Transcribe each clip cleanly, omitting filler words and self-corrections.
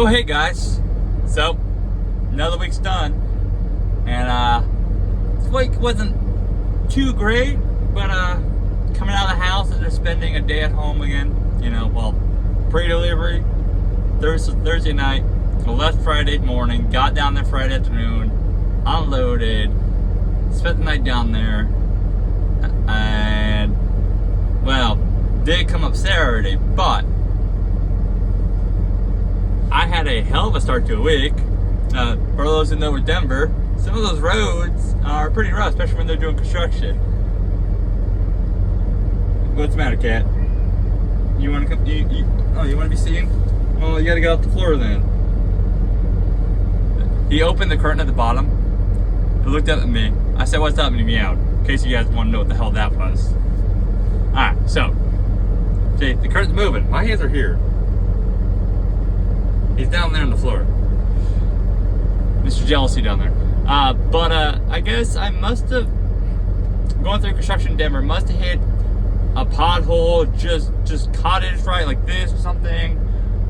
Oh, hey guys. So, another week's done. And, this week wasn't too great, but, coming out of the house and just spending a day at home again. You know, well, pre-delivery, Thursday night, left Friday morning, got down there Friday afternoon, unloaded, spent the night down there, and, well, did come up Saturday, but I had a hell of a start to a week. For those who know with Denver, some of those roads are pretty rough, especially when they're doing construction. What's the matter, cat? You want to come? You want to be seen? Well, you got to get off the floor then. He opened the curtain at the bottom. He looked up at me. I said, "What's up?" And he meowed. In case you guys want to know what the hell that was. All right, so see, the curtain's moving. My hands are here. He's down there on the floor. Mr. Jealousy down there. But I guess I must have, going through construction in Denver, must have hit a pothole, just cottage right like this or something.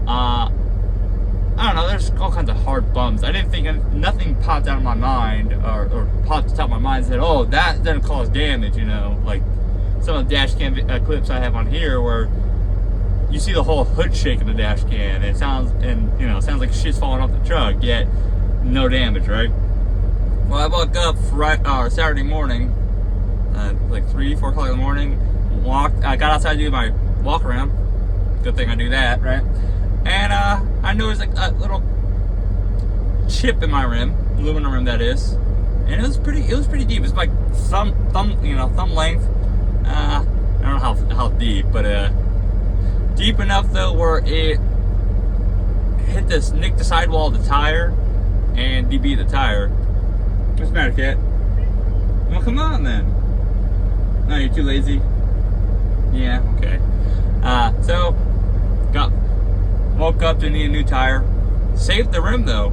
I don't know, there's all kinds of hard bumps. I didn't think, nothing popped out of my mind, or popped to the top of my mind and said, oh, that doesn't cause damage, you know, like some of the dash cam clips I have on here where you see the whole hood shake of the dash can, and it sounds like shit's falling off the truck, yet no damage, right? Well, I woke up Saturday morning, like 3, 4 o'clock in the morning, I got outside to do my walk around. Good thing I do that, right? And I noticed like a little chip in my rim, aluminum rim that is, and it was pretty deep. It was like thumb length. I don't know how deep, but deep enough though where it nicked the sidewall of the tire and DB the tire. What's the matter, cat? Well, come on then. No, you're too lazy. Yeah, okay. So woke up to need a new tire. Saved the rim though.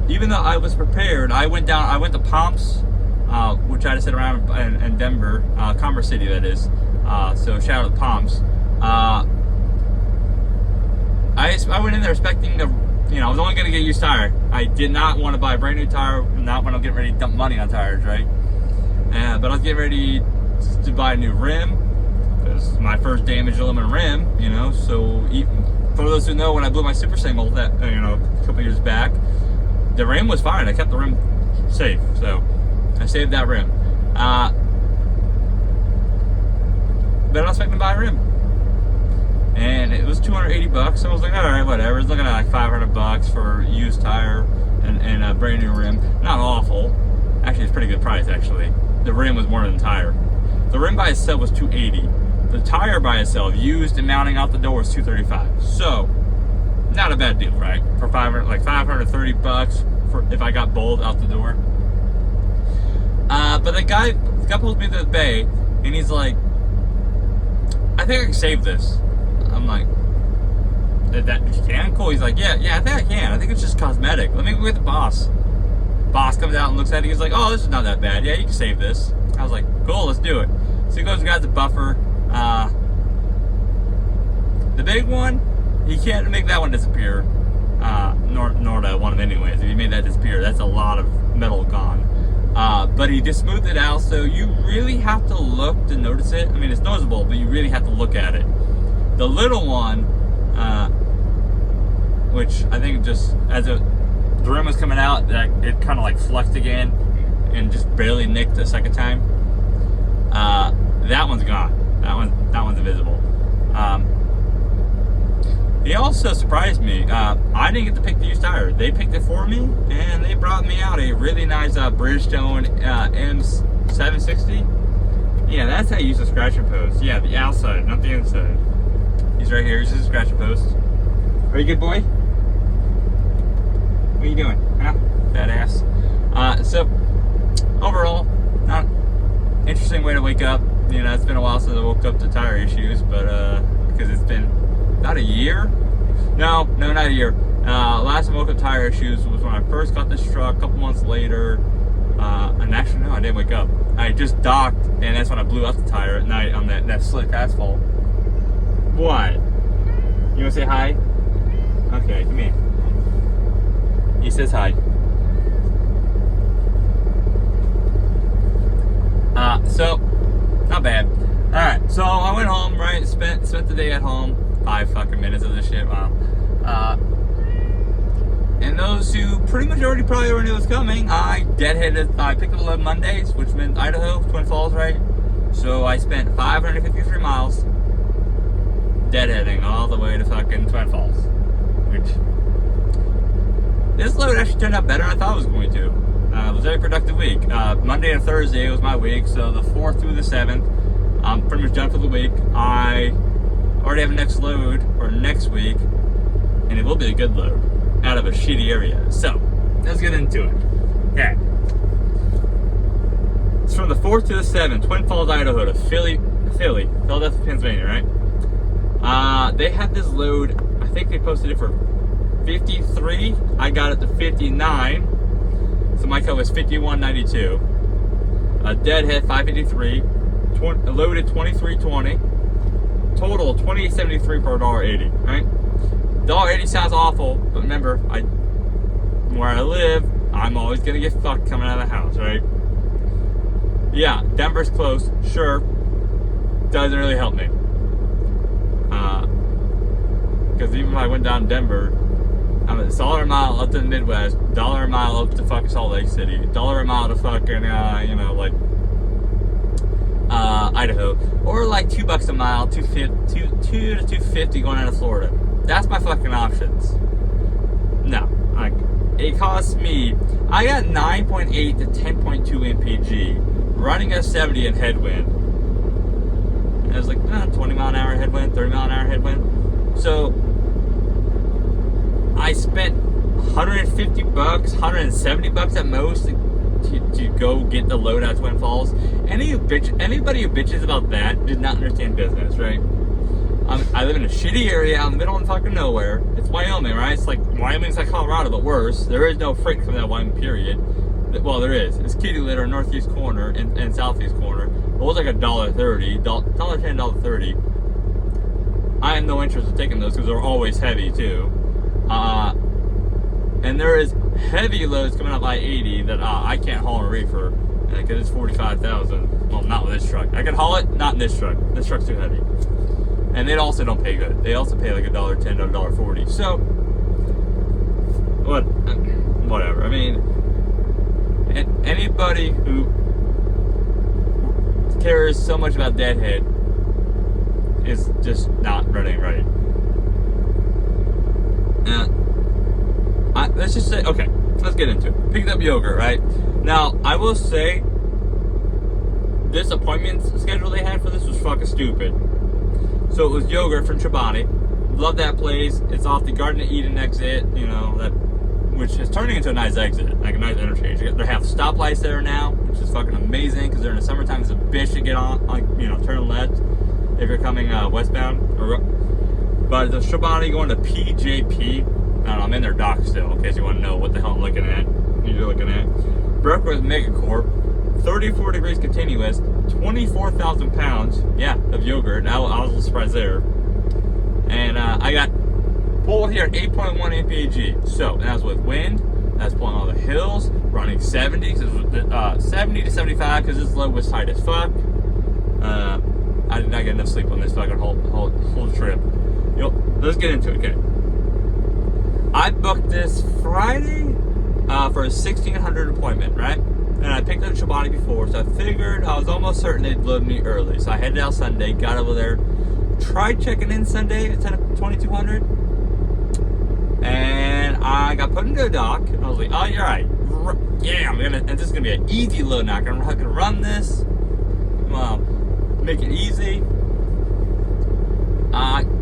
Even though I was prepared, I went to Pomps, which I just sit around in Denver, Commerce City that is. So shout out to Pomps. I went in there expecting to, I was only going to get a used tire. I did not want to buy a brand new tire, not when I'm getting ready to dump money on tires, right? But I was getting ready to buy a new rim. It was my first damaged aluminum rim, so for those who know, when I blew my Super Single that, a couple years back, the rim was fine. I kept the rim safe, so I saved that rim. But I was expecting to buy a rim. And it was $280, so I was like, all right, whatever. It's looking at like $500 for a used tire and a brand new rim. Not awful. Actually, it's a pretty good price, actually. The rim was more than the tire. The rim by itself was $280. The tire by itself, used and mounting out the door, was $235. So, not a bad deal, right? For $530 for if I got both out the door. But the guy pulls me to the bay, and he's like, I think I can save this. I'm like, that you can? Cool. He's like, yeah, I think I can. I think it's just cosmetic. Let me go get the boss. Boss comes out and looks at it. He's like, oh, this is not that bad. Yeah, you can save this. I was like, cool, let's do it. So he goes and grabs the buffer. The big one, he can't make that one disappear. Nor do I want him anyways. If he made that disappear, that's a lot of metal gone. But he just smoothed it out, so you really have to look to notice it. I mean, it's noticeable, but you really have to look at it. The little one, which I think just as the rim was coming out, that it kind of like flexed again and just barely nicked the second time. That one's gone. That one's invisible. He also surprised me. I didn't get to pick the used tire. They picked it for me, and they brought me out a really nice Bridgestone M760. Yeah, that's how you use the scratcher post. Yeah, the outside, not the inside. He's right here. He's the scratcher post. Are you good, boy? What are you doing? Huh? Fat ass. So, overall, not interesting way to wake up. It's been a while since I woke up to tire issues, but because it's been about a year. No, not a year. Last time I woke up tire issues was when I first got this truck. A couple months later, and actually no, I didn't wake up. I just docked, and that's when I blew up the tire at night on that slick asphalt. What? You want to say hi? Okay, come here. He says hi. So, not bad. Alright, so I went home, right? Spent the day at home. 5 fucking minutes of this shit, wow. And those who pretty much probably already knew was coming, I picked up 11 Mondays, which meant Idaho, Twin Falls, right? So I spent 553 miles deadheading all the way to fucking Twin Falls. Which, this load actually turned out better than I thought it was going to. It was a very productive week. Monday and Thursday was my week, so the 4th through the 7th, I'm pretty much done for the week. I already have a next load for next week, and it will be a good load out of a shitty area. So, let's get into it. Okay. It's from the 4th to the 7th, Twin Falls, Idaho to Philadelphia, Pennsylvania, right? They had this load, I think they posted it for 53. I got it to 59. So my cut was 51.92. Deadhead 553. Loaded 23.20. Total 28.73 for $1.80, right? $1.80 sounds awful, but remember, where I live, I'm always gonna get fucked coming out of the house, right? Yeah, Denver's close, sure. Doesn't really help me. Because even if I went down to Denver, I'm a $1 a mile up to the Midwest, $1 a mile up to fucking Salt Lake City, $1 a mile to fucking, Idaho, or like $2 a mile, $2 to $2.50 going out of Florida. That's my fucking options. No, it costs me. I got 9.8 to 10.2 mpg, running at 70 in headwind. And it was like 20 mile an hour headwind, 30 mile an hour headwind. So I spent $150, $170 at most to go get the load out of Twin Falls. Anybody who bitches about that did not understand business, right? I live in a shitty area out in the middle of fucking nowhere. It's Wyoming, right? It's like Wyoming's like Colorado, but worse. There is no freight coming out of Wyoming, period. Well, there is. It's kitty litter, northeast corner and southeast corner. It was like $1.30, $1.10, $1.30. I have no interest in taking those because they're always heavy too. And there is heavy loads coming up I-80 that I can't haul in a reefer because it's 45,000. Well, not with this truck. I can haul it, not in this truck. This truck's too heavy. And they also don't pay good. They also pay like $1.10 to $1.40. So, whatever. I mean, anybody who cares so much about Deadhead is just not running right. Let's just say, okay, let's get into it. Picked up yogurt, right? Now, I will say, this appointment schedule they had for this was fucking stupid. So it was yogurt from Chobani. Love that place. It's off the Garden of Eden exit, which is turning into a nice exit, like a nice interchange. They have stoplights there now, which is fucking amazing, because during the summertime it's a bitch to get on, turn left if you're coming westbound. But the Chobani going to PJP. I don't know, I'm in their dock still, in case you want to know what the hell I'm looking at. You're looking at Brookworth Megacorp, 34 degrees continuous, 24,000 pounds, of yogurt. I was a little surprised there. And I got pulled here at 8.1 mpg. So that's with wind. That's pulling all the hills, running 70, 70 to 75 because this load was tight as fuck. I did not get enough sleep on this fucking whole trip. Let's get into it, okay. I booked this Friday for a 1600 appointment, right? And I picked up Chobani before, so I figured I was almost certain they'd load me early. So I headed out Sunday, got over there, tried checking in Sunday at 2200, and I got put into a dock, and I was like, oh, you're right. Yeah, and this is gonna be an easy load now. I'm gonna run this, make it easy.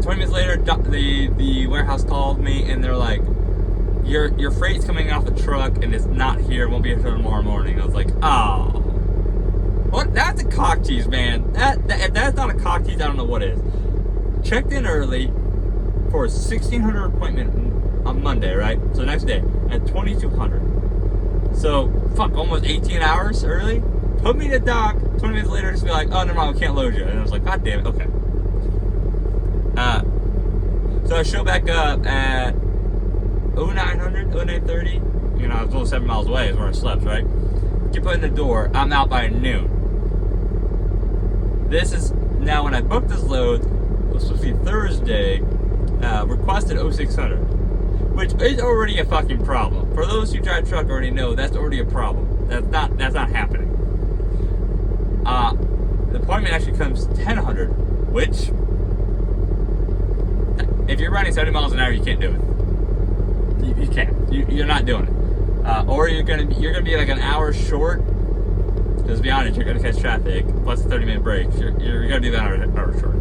20 minutes later, the warehouse called me, and they're like, your freight's coming off the truck, and it's not here. It won't be here until tomorrow morning. I was like, oh. What? That's a cock tease, man. If that's not a cock tease, I don't know what is. Checked in early for a 1600 appointment on Monday, right? So the next day at 2200. So, almost 18 hours early. Put me to dock. 20 minutes later, just be like, oh, never mind, we can't load you. And I was like, god damn it, okay. So I show back up at 0900, 0930, you know, I was only 7 miles away is where I slept, right? Get put in the door, I'm out by noon. This is, now when I booked this load, it was supposed to be Thursday, requested 0600, which is already a fucking problem. For those who drive truck already know, that's already a problem. That's not happening. The appointment actually comes 1000, which, if you're running 70 miles an hour, you can't do it. You can't. You're not doing it. Or you're gonna be like an hour short. Because to be honest, you're gonna catch traffic plus a 30-minute break. You're gonna do that hour short.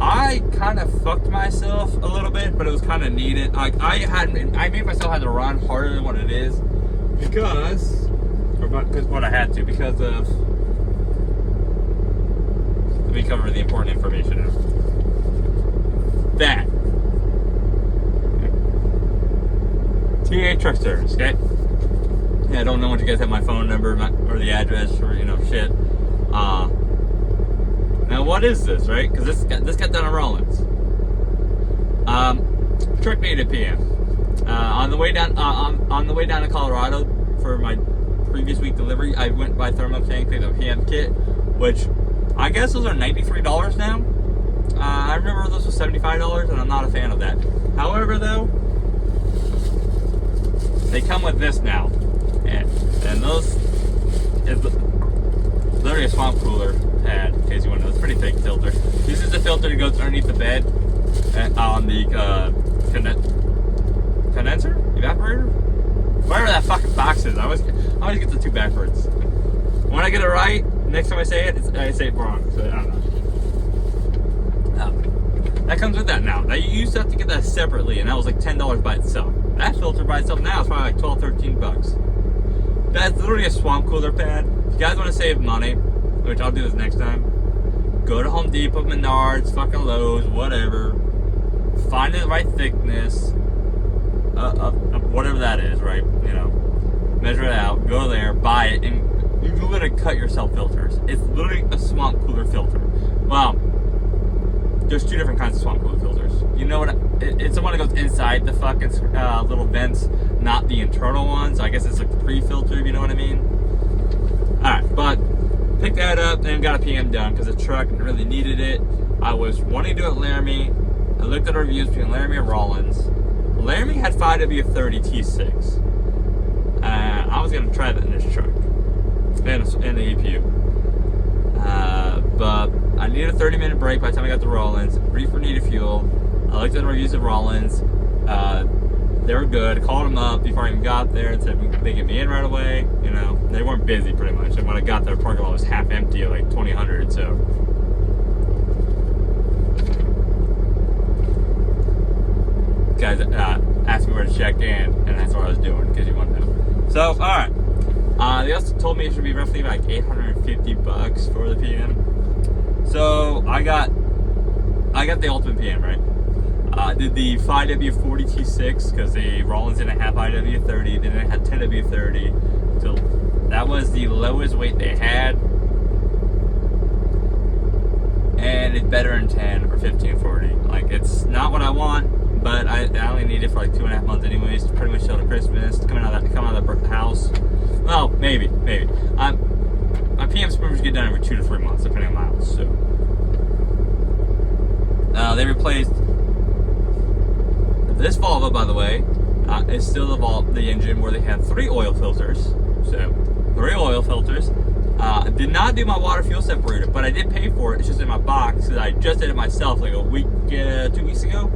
I kind of fucked myself a little bit, but it was kind of needed. Like I made myself have to run harder than what it is because what I had to because of. Let me cover the important information now. That TA Truck Service, okay? Yeah, I don't know if you guys have my phone number or the address or, you know, shit. Now, what is this, right? Because this got done in Rollins. Truck needed PM. On the way down to Colorado for my previous week delivery, I went by Thermo King, picked up a PM kit, which I guess those are $93 now. I remember those was $75, and I'm not a fan of that. However, though, they come with this now, and those is literally a swamp cooler pad. In case you want to know, it's a pretty thick filter. This is the filter that goes underneath the bed on the condenser, evaporator, whatever that fucking box is. I always get the two backwards. When I get it right, next time I say it, I say it wrong. So I don't know. That comes with that now. Now you used to have to get that separately, and that was like $10 by itself. That filter by itself now is probably like 12, 13 bucks. That's literally a swamp cooler pad. If you guys want to save money, which I'll do this next time, go to Home Depot, Menards, fucking Lowe's, whatever. Find the right thickness of whatever that is, right? You know, measure it out, go there, buy it, and you literally cut yourself filters. It's literally a swamp cooler filter. Well, there's two different kinds of swamp cooler filters. You know what? It's the one that goes inside the fucking little vents, not the internal ones. I guess it's like the pre-filter, if you know what I mean. Alright, but picked that up and got a PM done because the truck really needed it. I was wanting to do it at Laramie. I looked at the reviews between Laramie and Rollins. Laramie had 5W30 T6. I was going to try that in this truck. And the EPU. But I needed a 30-minute break by the time I got to Rollins. Reefer needed fuel. I looked at the reviews of Rollins. They were good. I called them up before I even got there and said they get me in right away. You know, they weren't busy pretty much. And when I got there, the parking lot was half empty at like 2000. So guys asked me where to check in, and that's what I was doing because you want to know. So all right. They also told me it should be roughly like $850 for the PM. So I got the ultimate PM, right? Did the 5W40 T6 because the Rollins didn't have 5W30, then it had 10W30. So that was the lowest weight they had, and it's better than 10 or 1540. Like it's not what I want, but I only need it for like 2.5 months anyways, to pretty much till to Christmas, to come out of the house. Well, maybe. My PM sprinters get done every 2 to 3 months, depending on miles. So they replaced this Volvo, by the way. Is still the engine where they had 3 oil filters. So 3 oil filters. I did not do my water fuel separator, but I did pay for it. It's just in my box because I just did it myself like a week, 2 weeks ago.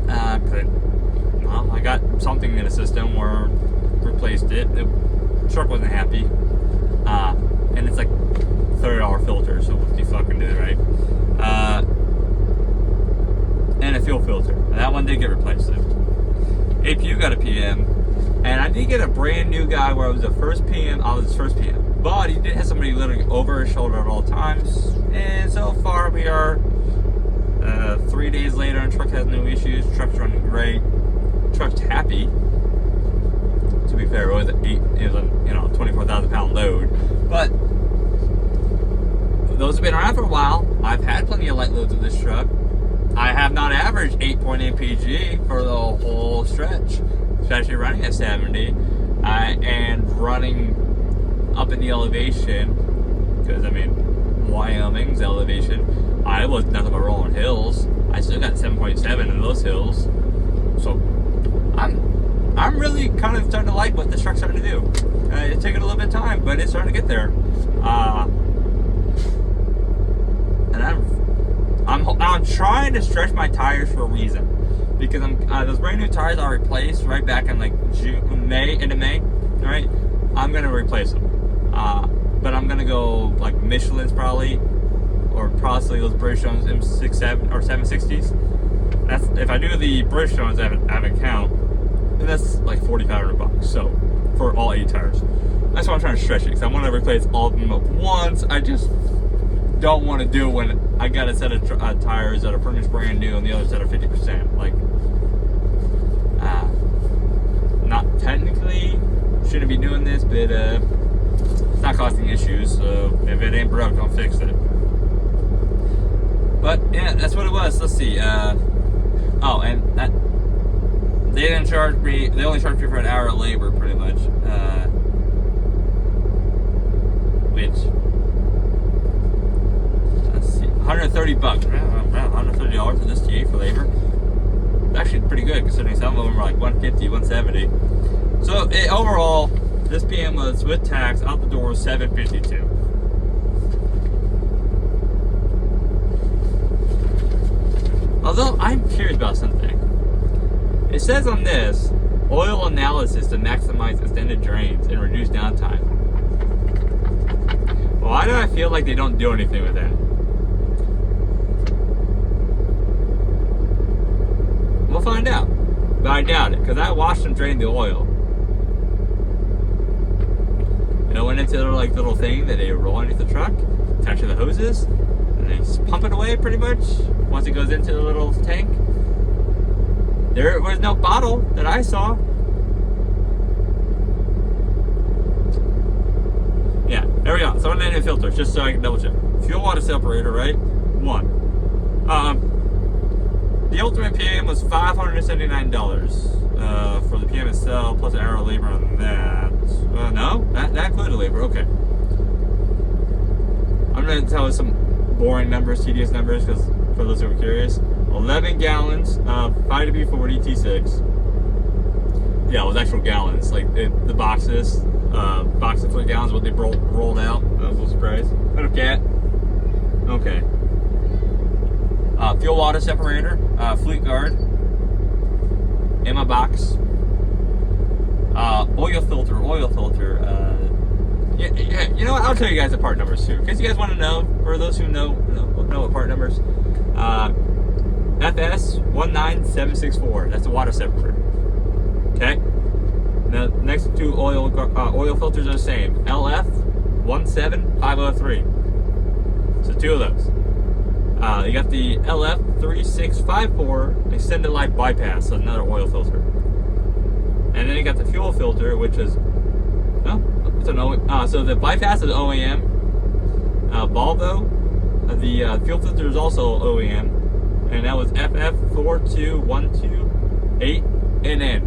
I got something in the system where replaced it. The truck wasn't happy. And it's like $30 filter, so what do you fucking do, right? And a fuel filter. That one did get replaced though. APU got a PM, and I did get a brand new guy where I was the first PM. I was his first PM, but he did have somebody literally over his shoulder at all times. And so far we are 3 days later, and truck has no issues. Truck's running great. Truck's happy. To be fair, it was a 24,000 pound load, but those have been around for a while. I've had plenty of light loads with this truck. I have not averaged 8.0 120 mpg for the whole stretch, especially running at 70 and running up in the elevation. Because I mean, Wyoming's elevation, Iowa's nothing but rolling hills. I still got 7.7 in those hills, so I'm really kind of starting to like what this truck's starting to do. It's taking a little bit of time, but it's starting to get there. And I'm trying to stretch my tires for a reason, because those brand new tires I replaced right back in like into May, right? I'm gonna replace them, but I'm gonna go like Michelin's probably, or possibly those Bridgestones M67 or 760s. That's if I do the Bridgestones I have a count, then that's like $4,500. So for all 8 tires, that's why I'm trying to stretch it, because I want to replace all of them at once. I just don't want to do it when I got a set of tires that are pretty much brand new and the other set are 50%. Like, not technically shouldn't be doing this, but it's not causing issues. So if it ain't broke, don't fix it. But yeah, that's what it was. Let's see. Oh, and that they didn't charge me. They only charged me for an hour of labor, pretty much. Which, let's see, $130. $130 for this TA for labor. Actually, pretty good considering some of them are like $150, $170. So overall, this PM was with tax out the door $752. Although I'm curious about something. It says on this, oil analysis to maximize extended drains and reduce downtime. Why do I feel like they don't do anything with that? We'll find out. But I doubt it, because I watched them drain the oil. And I went into their like little thing that they roll underneath the truck, attach to the hoses, and they just pump it away pretty much. Once it goes into the little tank. There was no bottle that I saw. Yeah, there we go. So I'm gonna filter just so I can double check. Fuel water separator, right? 1. The ultimate PM was $579 for the PM itself, plus an hour of labor on that. No, that included labor. Okay. I'm gonna tell you some boring numbers, tedious numbers, because for those who are curious. 11 gallons, 5W40 T6. Yeah, it was actual gallons. Like the boxes, box of foot gallons, what they rolled out. That was a little surprise. Little cat. Okay. Fuel water separator, Fleet Guard. In my box. Oil filter. Yeah, you know what? I'll tell you guys the part numbers too, because you guys want to know. For those who know what part numbers. FS 19764. That's the water separator. Okay. The next two oil filters are the same. LF 17503. So 2 of those. You got the LF 3654 extended life bypass, so another oil filter. And then you got the fuel filter, which is so the bypass is OEM. Volvo, the fuel filter is also OEM. And that was FF42128NN.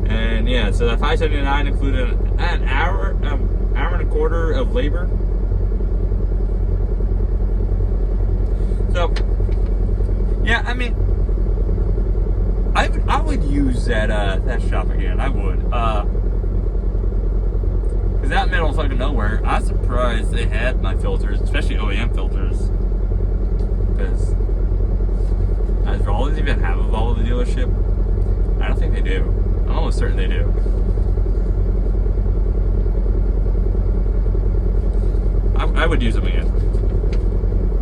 And yeah, so that 579 included an hour and a quarter of labor. So, yeah, I mean, I would use that shop again. I would, because that middle of fucking nowhere. I'm surprised they had my filters, especially OEM filters. Because does Rollins even have a Volvo dealership? I don't think they do. I'm almost certain they do. I would use them again.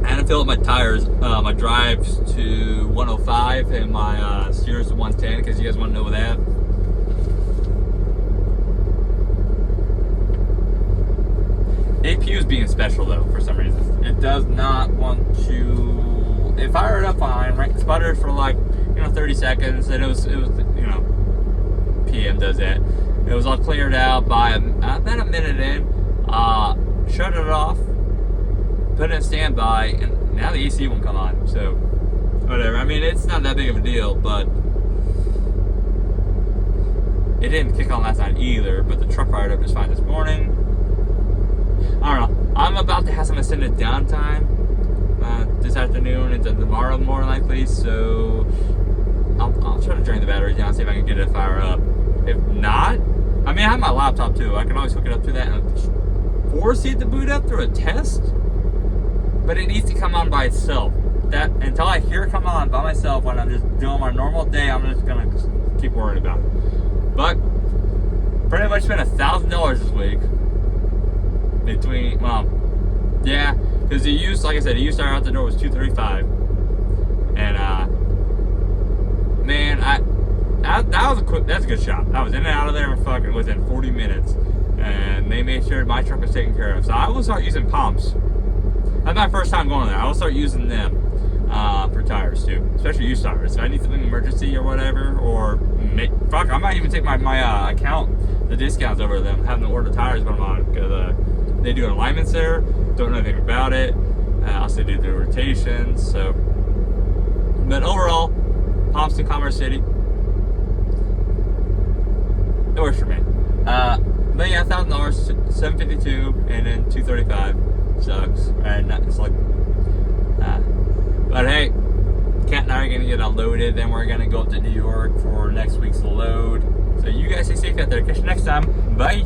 I had to fill up my tires, my drives to 105 and my steers to 110, because you guys want to know that. APU is being special though for some reason. It does not want to. It fired up fine, right? Sputtered for like 30 seconds, and it was PM does that. It was all cleared out by about a minute in. Shut it off, put it in standby, and now the AC won't come on. So mean, it's not that big of a deal, but it didn't kick on last night either, but the truck fired up just fine this morning. I don't know. I'm about to have some extended downtime this afternoon and then tomorrow more likely, so I'll try to drain the battery down, see if I can get it to fire up. If not, I mean, I have my laptop too. I can always hook it up to that and force it to boot up through a test, but it needs to come on by itself. That until I hear it come on by myself when I'm just doing my normal day, I'm just gonna keep worrying about it. But pretty much spent $1,000 this week between, well, yeah, because the used, like I said, the used tire out the door was $235, and man, that's a good shop. I was in and out of there fucking within 40 minutes, and they made sure my truck was taken care of. So I will start using pumps. That's my first time going there. I will start using them for tires too, especially used tires. If I need something emergency or whatever, or I might even take my account, the discounts over to them, have them order tires when I'm on, because they do alignments there. Don't know anything about it. Also do the rotations. So, but overall, pumps in Commerce City, it works for me. But yeah, $1,000, $752, and then $235 sucks, and it's like, but hey, Kat and I are gonna get unloaded, then we're gonna go up to New York for next week's load. So you guys stay safe out there. Catch you next time. Bye.